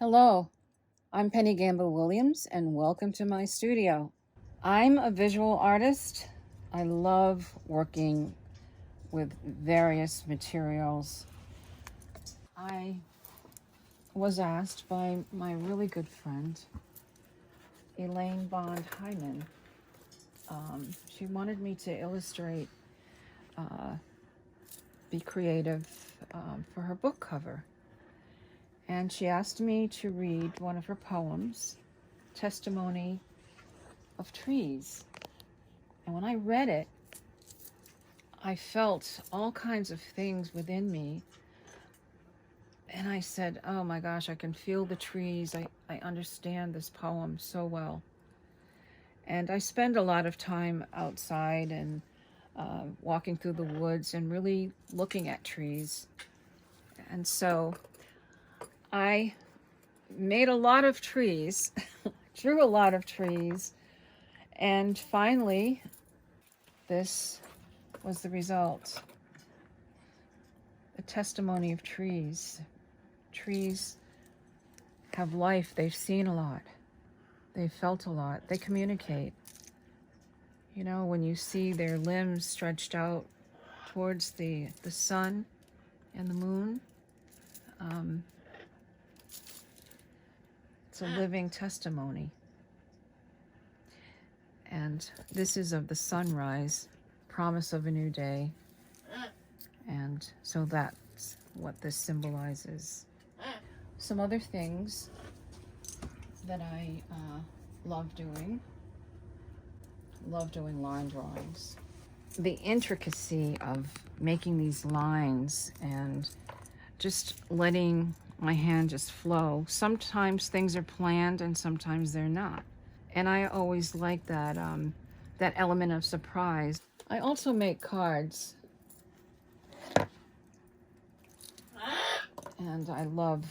Hello, I'm Penny Gamble Williams, and welcome to my studio. I'm a visual artist. I love working with various materials. I was asked by my really good friend, Elaine Bond Hyman. She wanted me to illustrate, be creative for her book cover. And she asked me to read one of her poems, Testimony of Trees. And when I read it, I felt all kinds of things within me. And I said, oh my gosh, I can feel the trees. I understand this poem so well. And I spend a lot of time outside and walking through the woods and really looking at trees. And so I made a lot of trees, drew a lot of trees, and finally, this was the result. A testimony of trees. Trees have life. They've seen a lot. They've felt a lot. They communicate. You know, when you see their limbs stretched out towards the sun and the moon, it's a living testimony. And this is of the sunrise, promise of a new day. And so that's what this symbolizes. Some other things that I love doing line drawings. The intricacy of making these lines and just letting my hand just flow. Sometimes things are planned and sometimes they're not. And I always like that, that element of surprise. I also make cards. And I love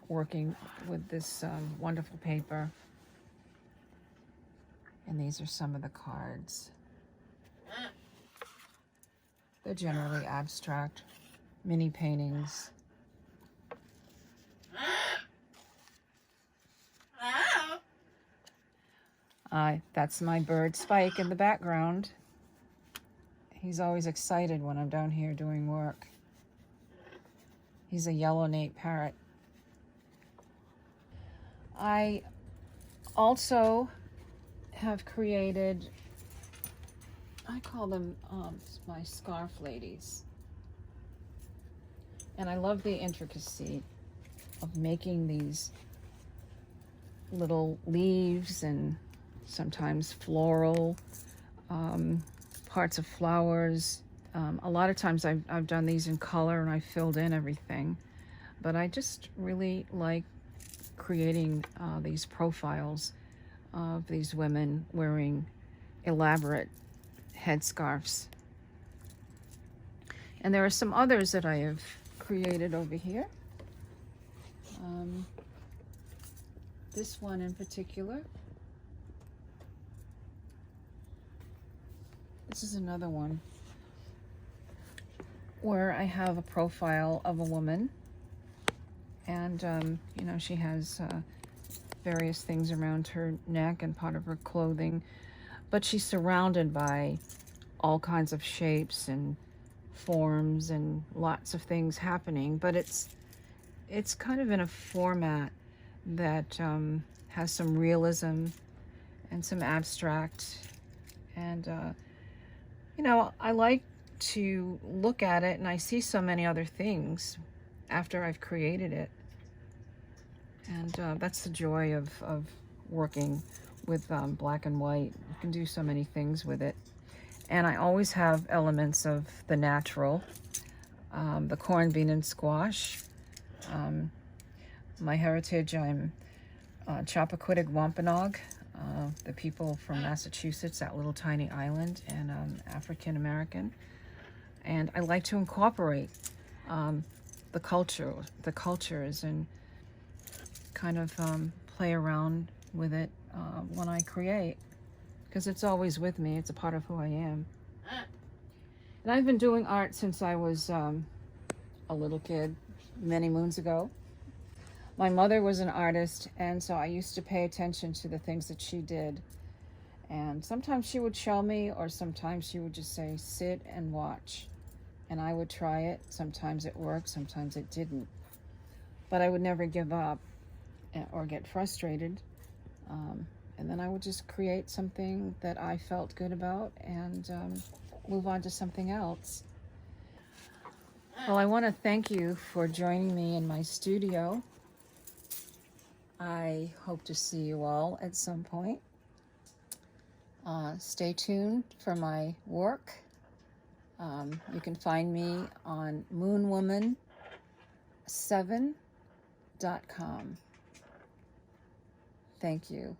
working with this wonderful paper. And these are some of the cards. They're generally abstract, mini paintings. That's my bird Spike in the background. He's always excited when I'm down here doing work. He's a yellow nape parrot. I also have created, I call them my scarf ladies. And I love the intricacy of making these little leaves and sometimes floral parts of flowers. A lot of times I've done these in color and I filled in everything, but I just really like creating these profiles of these women wearing elaborate headscarves. And there are some others that I have created over here. This one in particular. This is another one where I have a profile of a woman, and you know, she has various things around her neck and part of her clothing, but she's surrounded by all kinds of shapes and forms and lots of things happening, but it's kind of in a format that has some realism and some abstract, and you know, I like to look at it and I see so many other things after I've created it. And that's the joy of working with black and white. You can do so many things with it. And I always have elements of the natural, the corn, bean, and squash. My heritage, I'm Chappaquiddick Wampanoag, the people from Massachusetts, that little tiny island, and African American. And I like to incorporate the cultures, and kind of play around with it when I create, because it's always with me. It's a part of who I am. And I've been doing art since I was a little kid, many moons ago. My mother was an artist, and so I used to pay attention to the things that she did. And sometimes she would show me, or sometimes she would just say, sit and watch. And I would try it. Sometimes it worked, sometimes it didn't. But I would never give up or get frustrated. And then I would just create something that I felt good about and move on to something else. Well, I want to thank you for joining me in my studio. I hope to see you all at some point. Stay tuned for my work. You can find me on moonwoman7.com. Thank you.